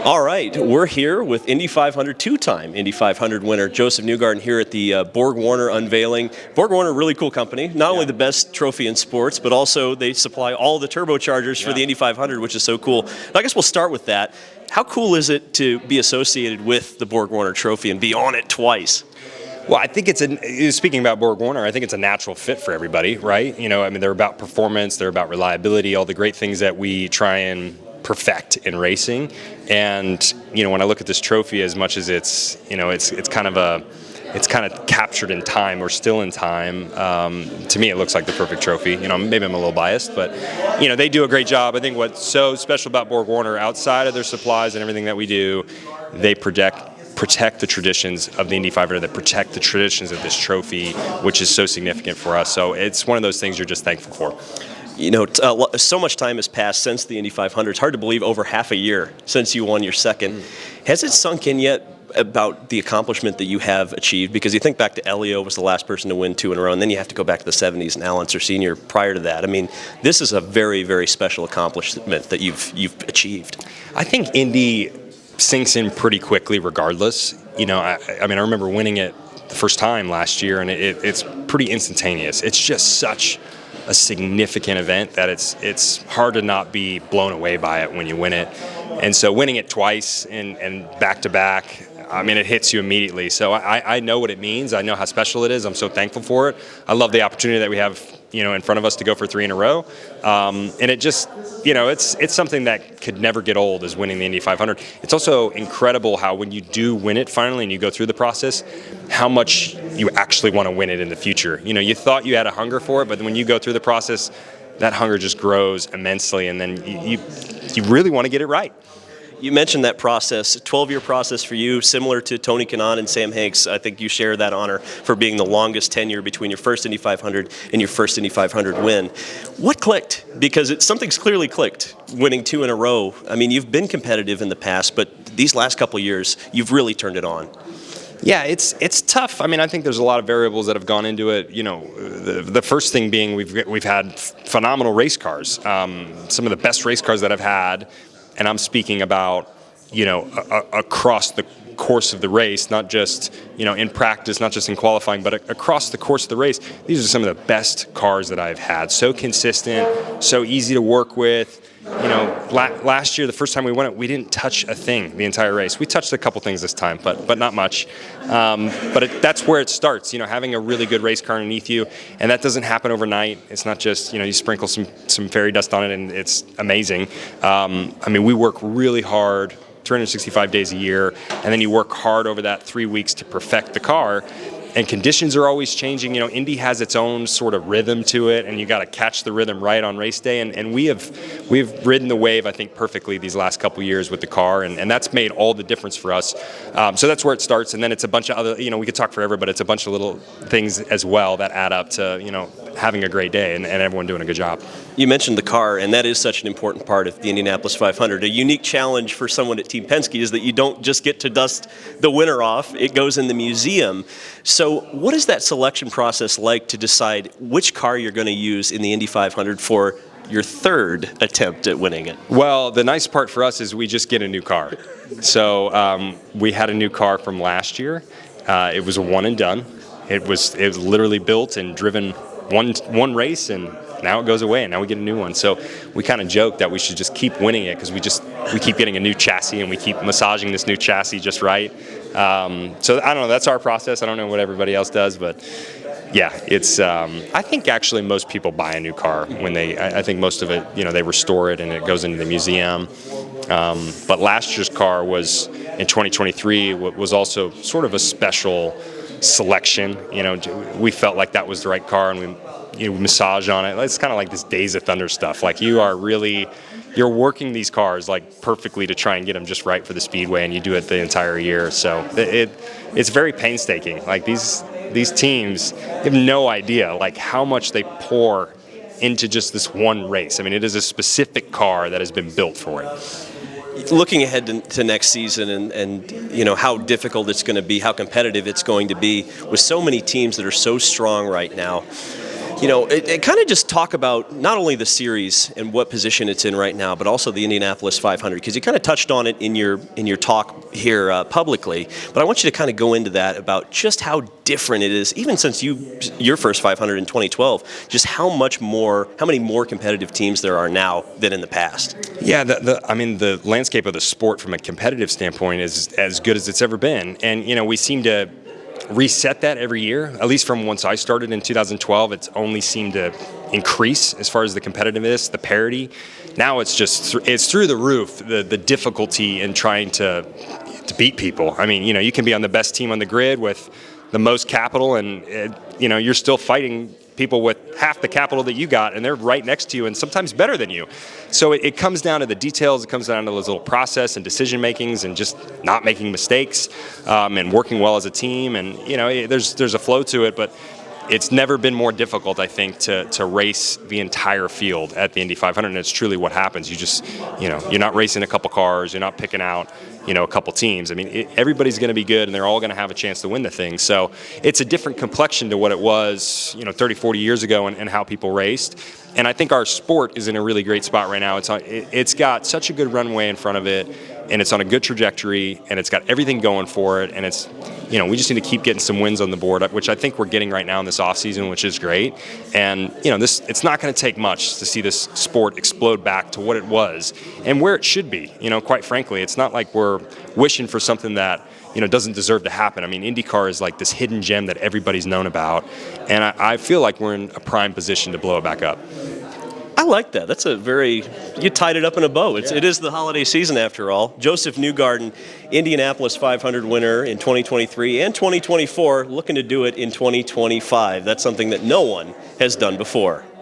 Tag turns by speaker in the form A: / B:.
A: All right, we're here with Indy 500, two-time Indy 500 winner Josef Newgarden here at the Borg Warner unveiling. Borg Warner, really cool company. Not only the best trophy in sports, but also they supply all the turbochargers for the Indy 500, which is so cool. I guess we'll start with that. How cool is it to be associated with the Borg Warner Trophy and be on it twice?
B: Well, I think speaking about Borg Warner, I think it's a natural fit for everybody, right? They're about performance, they're about reliability, all the great things that we try and perfect in racing. And when I look at this trophy, as much as it's kind of captured in time, or still in time. To me, it looks like the perfect trophy. Maybe I'm a little biased, but they do a great job. I think what's so special about Borg Warner, outside of their supplies and everything that we do, they protect the traditions of the Indy 500, that protect the traditions of this trophy, which is so significant for us. So it's one of those things you're just thankful for.
A: So much time has passed since the Indy 500. It's hard to believe, over half a year since you won your second. Has it sunk in yet about the accomplishment that you have achieved? Because you think back to Elio was the last person to win two in a row, and then you have to go back to the 70s and Al Unser Sr. prior to that. I mean, this is a very, very special accomplishment that you've achieved.
B: I think Indy sinks in pretty quickly regardless. I remember winning it the first time last year, and it's pretty instantaneous. It's just such a significant event that it's hard to not be blown away by it when you win it. And so winning it twice and back to back, it hits you immediately. So I know what it means. I know how special it is. I'm so thankful for it. I love the opportunity that we have, in front of us to go for three in a row. And it just, it's something that could never get old, is winning the Indy 500. It's also incredible how when you do win it finally and you go through the process, how much you actually want to win it in the future. You thought you had a hunger for it, but when you go through the process, that hunger just grows immensely, and then you really want to get it right.
A: You mentioned that process, a 12-year process for you, similar to Tony Kanaan and Sam Hanks. I think you share that honor for being the longest tenure between your first Indy 500 and your first Indy 500 win. What clicked? Because something's clearly clicked, winning two in a row. You've been competitive in the past, but these last couple of years, you've really turned it on.
B: Yeah, it's tough. I think there's a lot of variables that have gone into it. The first thing being we've had phenomenal race cars, some of the best race cars that I've had. And I'm speaking about, across the course of the race, not just, in practice, not just in qualifying, but across the course of the race. These are some of the best cars that I've had. So consistent, so easy to work with. Last year, the first time we won it, we didn't touch a thing the entire race. We touched a couple things this time, but not much. That's where it starts, having a really good race car underneath you, and that doesn't happen overnight. It's not just, you sprinkle some fairy dust on it and it's amazing. We work really hard, 365 days a year, and then you work hard over that 3 weeks to perfect the car. And conditions are always changing. Indy has its own sort of rhythm to it, and you got to catch the rhythm right on race day. And we've ridden the wave, I think, perfectly these last couple years with the car, and that's made all the difference for us. So that's where it starts, and then it's a bunch of other. We could talk forever, but it's a bunch of little things as well that add up to having a great day and everyone doing a good job.
A: You mentioned the car, and that is such an important part of the Indianapolis 500. A unique challenge for someone at Team Penske is that you don't just get to dust the winner off. It goes in the museum. So what is that selection process like to decide which car you're going to use in the Indy 500 for your third attempt at winning it?
B: Well, the nice part for us is we just get a new car. So we had a new car from last year. It was a one and done. It was literally built and driven one race, and now it goes away, and now we get a new one. So we kind of joke that we should just keep winning it, because we keep getting a new chassis, and we keep massaging this new chassis just right. So I don't know, that's our process. I don't know what everybody else does, but yeah, it's. I think actually most people buy a new car when I think most of it, they restore it and it goes into the museum. But last year's car was, in 2023, was also sort of a special selection. We felt like that was the right car, and we massage on it. It's kind of like this Days of Thunder stuff. Like you're working these cars like perfectly to try and get them just right for the speedway, and you do it the entire year. So it's very painstaking. Like these teams have no idea like how much they pour into just this one race. It is a specific car that has been built for it.
A: Looking ahead to next season and how difficult it's going to be, how competitive it's going to be with so many teams that are so strong right now, It kind of just talk about not only the series and what position it's in right now, but also the Indianapolis 500, because you kind of touched on it in your talk here publicly. But I want you to kind of go into that about just how different it is, even since your first 500 in 2012. Just how many more competitive teams there are now than in the past.
B: Yeah, the landscape of the sport from a competitive standpoint is as good as it's ever been, and we seem to reset that every year. At least from once I started in 2012, it's only seemed to increase as far as the competitiveness, the parity. Now it's through the roof, the difficulty in trying to beat people. I mean, you can be on the best team on the grid with the most capital, and you're still fighting people with half the capital that you got, and they're right next to you and sometimes better than you. So it comes down to the details. It comes down to those little process and decision makings and just not making mistakes and working well as a team. And there's a flow to it, but it's never been more difficult, I think, to race the entire field at the Indy 500. And it's truly what happens. You just, you're not racing a couple cars. You're not picking out, a couple teams. I mean, everybody's going to be good, and they're all going to have a chance to win the thing. So it's a different complexion to what it was, 30, 40 years ago and how people raced. And I think our sport is in a really great spot right now. It's got such a good runway in front of it, and it's on a good trajectory, and it's got everything going for it. And it's, we just need to keep getting some wins on the board, which I think we're getting right now in this offseason, which is great. And, it's not going to take much to see this sport explode back to what it was and where it should be. Quite frankly, it's not like we're wishing for something that, doesn't deserve to happen. I mean, IndyCar is like this hidden gem that everybody's known about, and I feel like we're in a prime position to blow it back up.
A: I like that. That's you tied it up in a bow. It is the holiday season after all. Josef Newgarden, Indianapolis 500 winner in 2023 and 2024, looking to do it in 2025. That's something that no one has done before.